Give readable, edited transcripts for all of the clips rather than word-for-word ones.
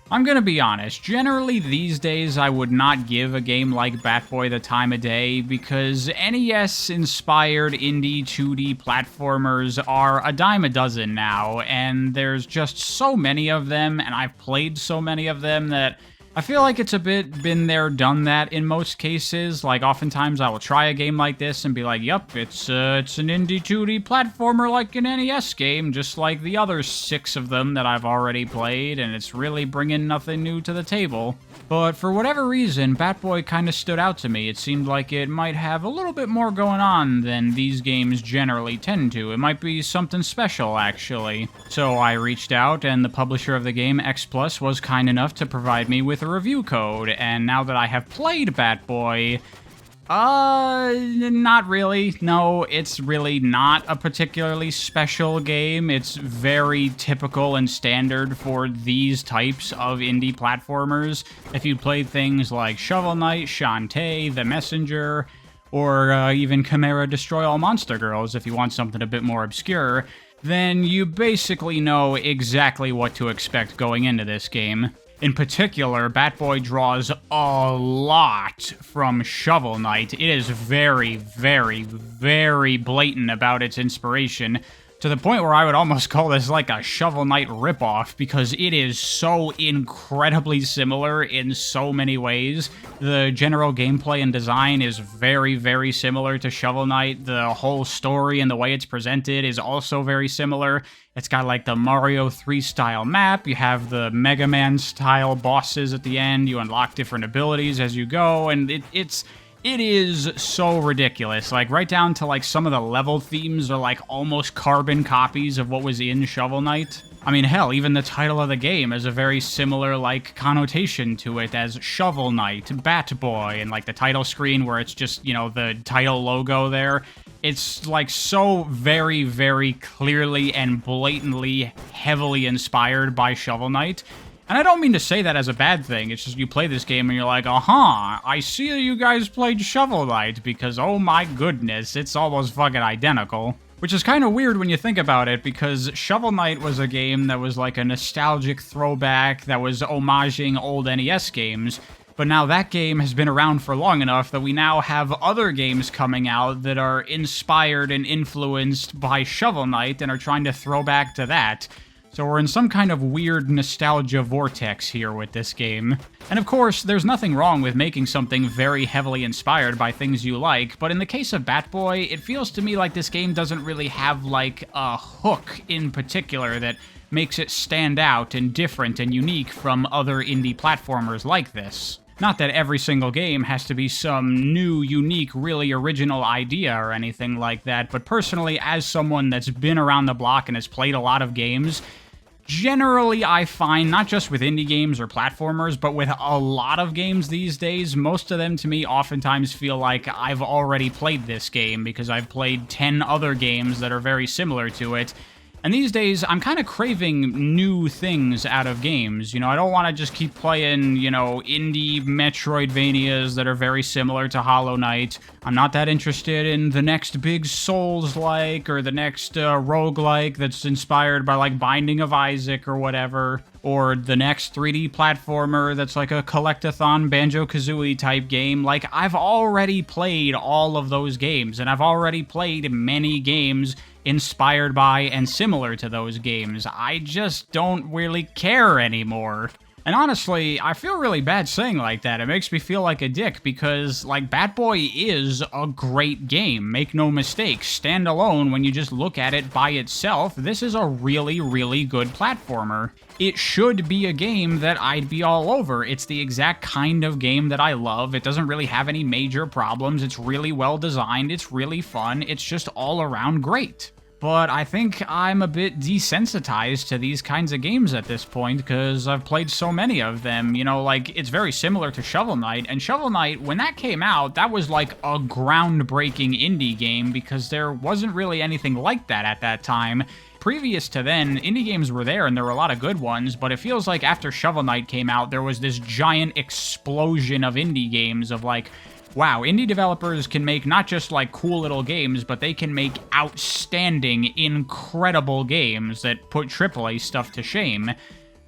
I'm gonna be honest, generally these days I would not give a game like Bat-Boy the time of day because NES-inspired indie 2D platformers are a dime a dozen now, and there's just so many of them, and I've played so many of them that I feel like it's a bit been there, done that in most cases. Like, oftentimes I will try a game like this and be like, yup, it's an indie 2D platformer like an NES game, just like the other 6 of them that I've already played, and it's really bringing nothing new to the table. But for whatever reason, Bat-Boy kind of stood out to me. It seemed like it might have a little bit more going on than these games generally tend to. It might be something special, actually. So I reached out, and the publisher of the game, X Plus, was kind enough to provide me with a review code, and now that I have played Bat-Boy, not really. No, it's really not a particularly special game. It's very typical and standard for these types of indie platformers. If you played things like Shovel Knight, Shantae, The Messenger, or even Chimera Destroy All Monster Girls, if you want something a bit more obscure, then you basically know exactly what to expect going into this game. In particular, Bat-Boy draws a lot from Shovel Knight. It is very, very, very blatant about its inspiration, to the point where I would almost call this like a Shovel Knight ripoff, because it is so incredibly similar in so many ways. The general gameplay and design is very, very similar to Shovel Knight. The whole story and the way it's presented is also very similar. It's got like the Mario 3 style map, you have the Mega Man style bosses at the end, you unlock different abilities as you go, and it is so ridiculous. Like, right down to like some of the level themes are like almost carbon copies of what was in Shovel Knight. I mean, hell, even the title of the game has a very similar, like, connotation to it as Shovel Knight, Bat-Boy, and, like, the title screen where it's just, you know, the title logo there. It's, like, so very, very clearly and blatantly heavily inspired by Shovel Knight. And I don't mean to say that as a bad thing, it's just you play this game and you're like, I see that you guys played Shovel Knight, because oh my goodness, it's almost fucking identical. Which is kind of weird when you think about it, because Shovel Knight was a game that was like a nostalgic throwback that was homaging old NES games, but now that game has been around for long enough that we now have other games coming out that are inspired and influenced by Shovel Knight and are trying to throw back to that. So we're in some kind of weird nostalgia vortex here with this game. And of course, there's nothing wrong with making something very heavily inspired by things you like, but in the case of Bat-Boy, it feels to me like this game doesn't really have, like, a hook in particular that makes it stand out and different and unique from other indie platformers like this. Not that every single game has to be some new, unique, really original idea or anything like that, but personally, as someone that's been around the block and has played a lot of games, generally, I find, not just with indie games or platformers, but with a lot of games these days, most of them to me oftentimes feel like I've already played this game because I've played 10 other games that are very similar to it. And these days, I'm kind of craving new things out of games. You know, I don't want to just keep playing, you know, indie Metroidvanias that are very similar to Hollow Knight. I'm not that interested in the next big Souls-like or the next roguelike that's inspired by, like, Binding of Isaac or whatever. Or the next 3D platformer that's like a collect-a-thon Banjo-Kazooie type game. Like, I've already played all of those games, and I've already played many games inspired by and similar to those games. I just don't really care anymore. And honestly, I feel really bad saying like that. It makes me feel like a dick because, like, Bat-Boy is a great game. Make no mistake. Standalone, when you just look at it by itself, this is a really, really good platformer. It should be a game that I'd be all over. It's the exact kind of game that I love. It doesn't really have any major problems. It's really well designed. It's really fun. It's just all around great. But I think I'm a bit desensitized to these kinds of games at this point, because I've played so many of them. You know, like, it's very similar to Shovel Knight, and Shovel Knight, when that came out, that was like a groundbreaking indie game, because there wasn't really anything like that at that time. Previous to then, indie games were there, and there were a lot of good ones, but it feels like after Shovel Knight came out, there was this giant explosion of indie games of, like, wow, indie developers can make not just, like, cool little games, but they can make outstanding, incredible games that put AAA stuff to shame.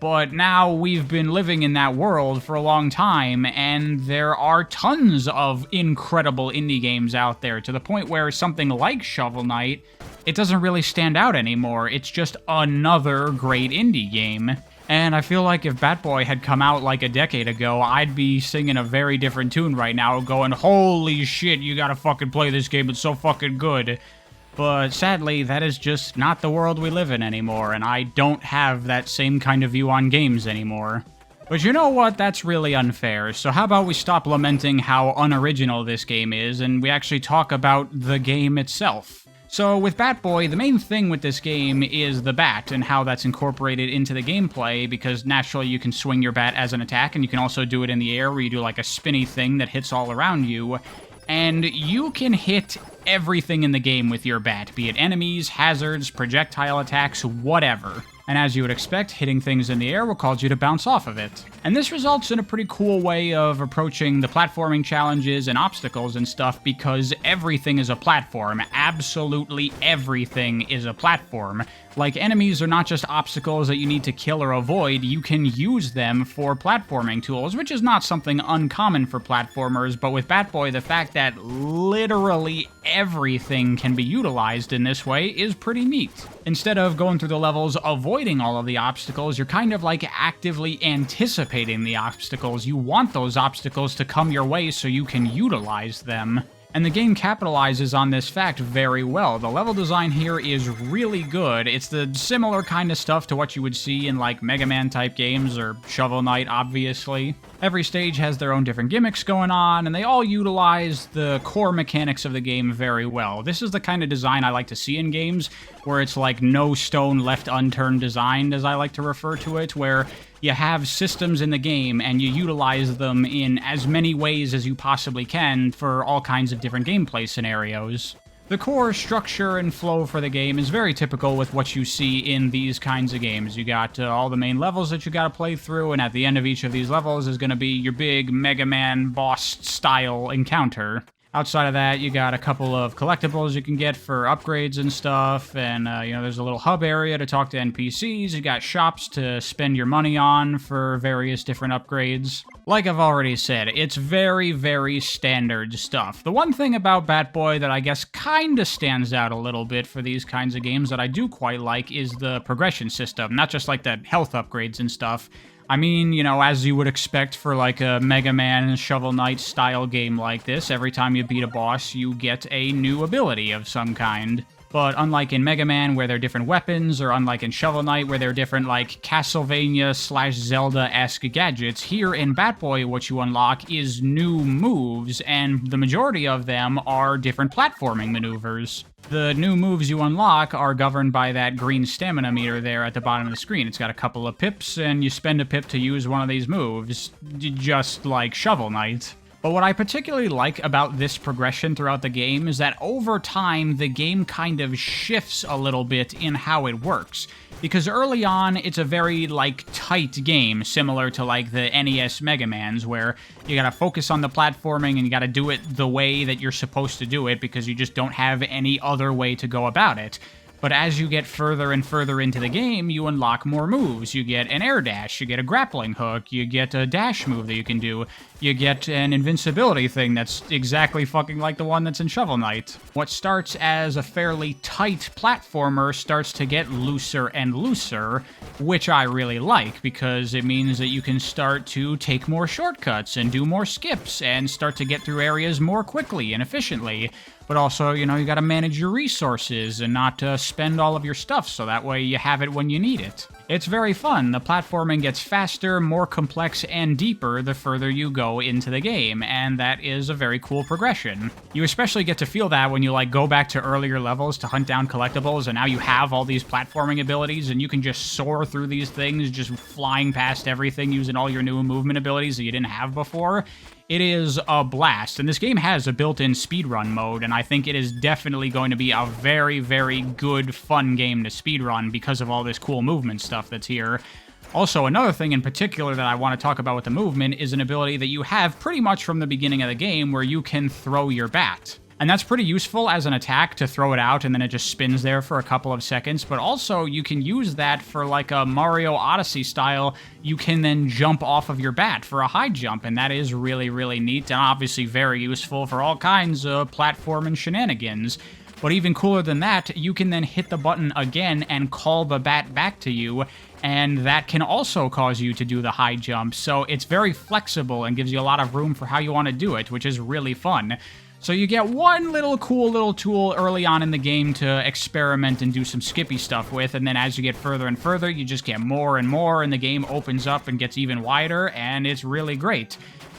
But now we've been living in that world for a long time, and there are tons of incredible indie games out there, to the point where something like Shovel Knight, it doesn't really stand out anymore. It's just another great indie game. And I feel like if Batboy had come out like a decade ago, I'd be singing a very different tune right now, going, holy shit, you gotta fucking play this game, it's so fucking good. But sadly, that is just not the world we live in anymore, and I don't have that same kind of view on games anymore. But you know what? That's really unfair, so how about we stop lamenting how unoriginal this game is, and we actually talk about the game itself. So with Batboy, the main thing with this game is the bat and how that's incorporated into the gameplay, because naturally you can swing your bat as an attack, and you can also do it in the air where you do like a spinny thing that hits all around you. And you can hit everything in the game with your bat, be it enemies, hazards, projectile attacks, whatever. And as you would expect, hitting things in the air will cause you to bounce off of it. And this results in a pretty cool way of approaching the platforming challenges and obstacles and stuff, because everything is a platform. Absolutely everything is a platform. Like, enemies are not just obstacles that you need to kill or avoid, you can use them for platforming tools, which is not something uncommon for platformers, but with Batboy, the fact that literally everything can be utilized in this way is pretty neat. Instead of going through the levels avoiding all of the obstacles, you're kind of like actively anticipating the obstacles. You want those obstacles to come your way so you can utilize them. And the game capitalizes on this fact very well. The level design here is really good. It's the similar kind of stuff to what you would see in like Mega Man type games or Shovel Knight, obviously. Every stage has their own different gimmicks going on, and they all utilize the core mechanics of the game very well. This is the kind of design I like to see in games, where it's like no stone left unturned designed, as I like to refer to it, where you have systems in the game and you utilize them in as many ways as you possibly can for all kinds of different gameplay scenarios. The core structure and flow for the game is very typical with what you see in these kinds of games. You got all the main levels that you gotta play through, and at the end of each of these levels is gonna be your big Mega Man boss-style encounter. Outside of that, you got a couple of collectibles you can get for upgrades and stuff, and, there's a little hub area to talk to NPCs, you got shops to spend your money on for various different upgrades. Like I've already said, it's very, very standard stuff. The one thing about Batboy that I guess kinda stands out a little bit for these kinds of games that I do quite like is the progression system, not just like the health upgrades and stuff. I mean, as you would expect for like a Mega Man Shovel Knight style game like this, every time you beat a boss, you get a new ability of some kind. But unlike in Mega Man, where they're different weapons, or unlike in Shovel Knight, where they're different, like, Castlevania/Zelda-esque gadgets, here in Batboy, what you unlock is new moves, and the majority of them are different platforming maneuvers. The new moves you unlock are governed by that green stamina meter there at the bottom of the screen. It's got a couple of pips, and you spend a pip to use one of these moves, just like Shovel Knight. But what I particularly like about this progression throughout the game is that over time, the game kind of shifts a little bit in how it works. Because early on, it's a very, tight game, similar to, the NES Mega Mans, where you gotta focus on the platforming and you gotta do it the way that you're supposed to do it, because you just don't have any other way to go about it. But as you get further and further into the game, you unlock more moves. You get an air dash, you get a grappling hook, you get a dash move that you can do, you get an invincibility thing that's exactly fucking like the one that's in Shovel Knight. What starts as a fairly tight platformer starts to get looser and looser, which I really like, because it means that you can start to take more shortcuts and do more skips and start to get through areas more quickly and efficiently. But also, you gotta manage your resources and not spend all of your stuff, so that way you have it when you need it. It's very fun. The platforming gets faster, more complex, and deeper the further you go into the game, and that is a very cool progression. You especially get to feel that when you, go back to earlier levels to hunt down collectibles, and now you have all these platforming abilities, and you can just soar through these things, just flying past everything using all your new movement abilities that you didn't have before. It is a blast, and this game has a built-in speedrun mode, and I think it is definitely going to be a very, very good, fun game to speedrun because of all this cool movement stuff that's here. Also, another thing in particular that I want to talk about with the movement is an ability that you have pretty much from the beginning of the game where you can throw your bat. And that's pretty useful as an attack to throw it out and then it just spins there for a couple of seconds. But also you can use that for like a Mario Odyssey style. You can then jump off of your bat for a high jump. And that is really, really neat and obviously very useful for all kinds of platforming shenanigans. But even cooler than that, you can then hit the button again and call the bat back to you, and that can also cause you to do the high jump. So it's very flexible and gives you a lot of room for how you want to do it, which is really fun. So you get one cool little tool early on in the game to experiment and do some skippy stuff with, and then as you get further and further, you just get more and more, and the game opens up and gets even wider, and it's really great.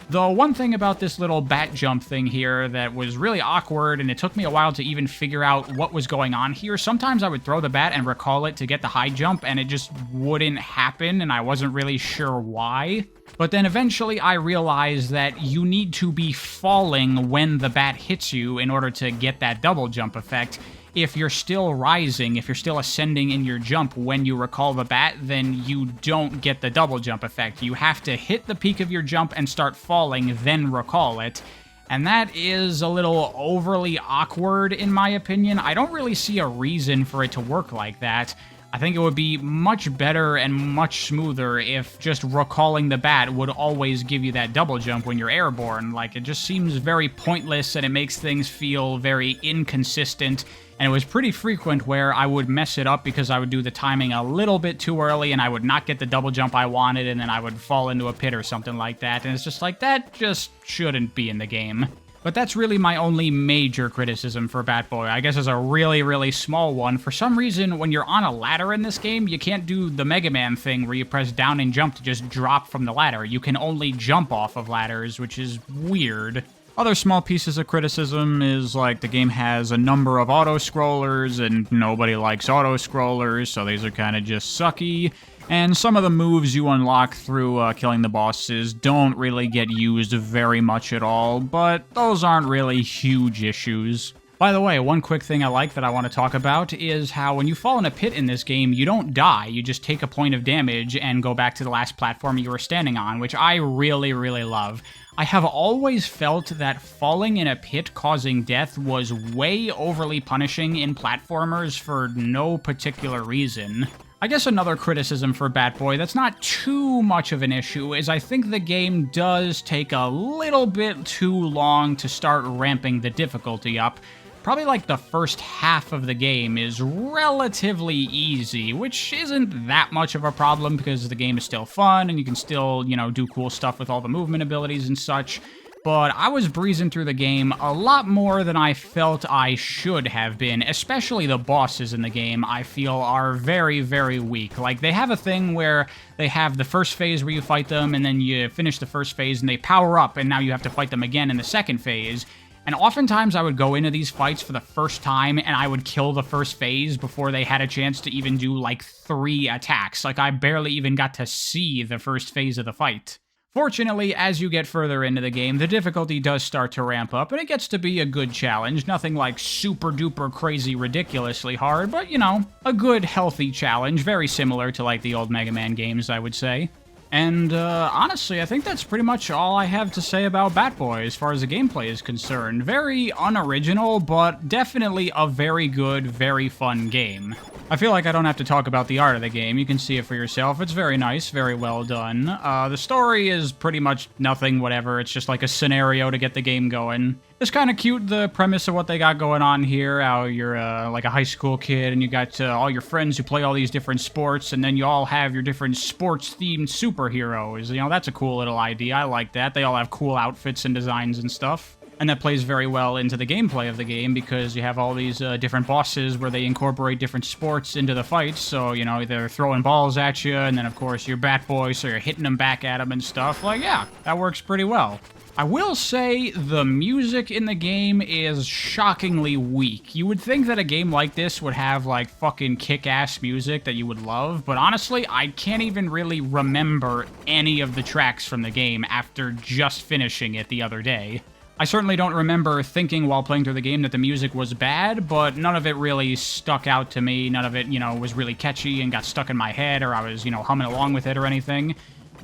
The one thing about this little bat jump thing here that was really awkward, and it took me a while to even figure out what was going on here, sometimes I would throw the bat and recall it to get the high jump, and it just wouldn't happen, and I wasn't really sure why. But then eventually I realized that you need to be falling when the bat hits you in order to get that double jump effect. If you're still rising, if you're still ascending in your jump when you recall the bat, then you don't get the double jump effect. You have to hit the peak of your jump and start falling, then recall it. And that is a little overly awkward in my opinion. I don't really see a reason for it to work like that. I think it would be much better and much smoother if just recalling the bat would always give you that double jump when you're airborne. Like, it just seems very pointless and it makes things feel very inconsistent. And it was pretty frequent where I would mess it up because I would do the timing a little bit too early and I would not get the double jump I wanted and then I would fall into a pit or something like that. And it's just like, that just shouldn't be in the game. But that's really my only major criticism for Batboy. I guess as a really, really small one, for some reason, when you're on a ladder in this game, you can't do the Mega Man thing where you press down and jump to just drop from the ladder. You can only jump off of ladders, which is weird. Other small pieces of criticism is, like, the game has a number of auto-scrollers, and nobody likes auto-scrollers, so these are kind of just sucky. And some of the moves you unlock through killing the bosses don't really get used very much at all, but those aren't really huge issues. By the way, one quick thing I like that I want to talk about is how when you fall in a pit in this game, you don't die, you just take a point of damage and go back to the last platform you were standing on, which I really, really love. I have always felt that falling in a pit causing death was way overly punishing in platformers for no particular reason. I guess another criticism for Batboy that's not too much of an issue is I think the game does take a little bit too long to start ramping the difficulty up. Probably like the first half of the game is relatively easy, which isn't that much of a problem because the game is still fun and you can still, you know, do cool stuff with all the movement abilities and such. But I was breezing through the game a lot more than I felt I should have been, especially the bosses in the game, I feel are very, very weak. Like, they have a thing where they have the first phase where you fight them, and then you finish the first phase, and they power up, and now you have to fight them again in the second phase. And oftentimes I would go into these fights for the first time, and I would kill the first phase before they had a chance to even do, like, 3 attacks. Like, I barely even got to see the first phase of the fight. Fortunately, as you get further into the game, the difficulty does start to ramp up, and it gets to be a good challenge. Nothing like super-duper crazy ridiculously hard, but, you know, a good, healthy challenge. Very similar to, like, the old Mega Man games, I would say. And, honestly, I think that's pretty much all I have to say about Batboy as far as the gameplay is concerned. Very unoriginal, but definitely a very good, very fun game. I feel like I don't have to talk about the art of the game. You can see it for yourself. It's very nice, very well done. The story is pretty much nothing, whatever. It's just like a scenario to get the game going. It's kind of cute, the premise of what they got going on here, how you're like a high school kid and you got all your friends who play all these different sports, and then you all have your different sports-themed superheroes. You know, that's a cool little idea. I like that. They all have cool outfits and designs and stuff. And that plays very well into the gameplay of the game because you have all these different bosses where they incorporate different sports into the fights. So, you know, they're throwing balls at you, and then, of course, you're Batboy, so you're hitting them back at them and stuff. Like, yeah, that works pretty well. I will say the music in the game is shockingly weak. You would think that a game like this would have, like, fucking kick-ass music that you would love, but honestly, I can't even really remember any of the tracks from the game after just finishing it the other day. I certainly don't remember thinking while playing through the game that the music was bad, but none of it really stuck out to me. None of it, you know, was really catchy and got stuck in my head, or I was, you know, humming along with it or anything.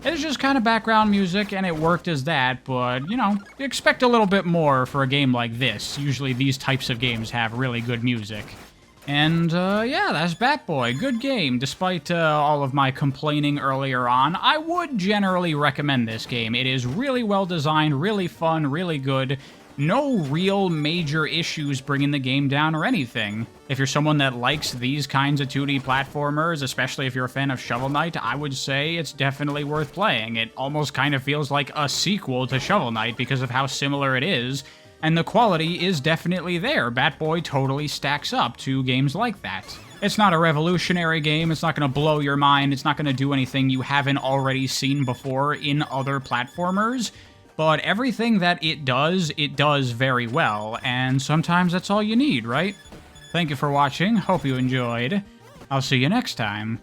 It's just kind of background music, and it worked as that, but, you know, expect a little bit more for a game like this. Usually these types of games have really good music. And, yeah, that's Bat-Boy. Good game. Despite all of my complaining earlier on, I would generally recommend this game. It is really well designed, really fun, really good. No real major issues bringing the game down or anything. If you're someone that likes these kinds of 2D platformers, especially if you're a fan of Shovel Knight, I would say it's definitely worth playing. It almost kind of feels like a sequel to Shovel Knight because of how similar it is. And the quality is definitely there. Bat-Boy totally stacks up to games like that. It's not a revolutionary game, it's not going to blow your mind, it's not going to do anything you haven't already seen before in other platformers, but everything that it does very well, and sometimes that's all you need, right? Thank you for watching, hope you enjoyed. I'll see you next time.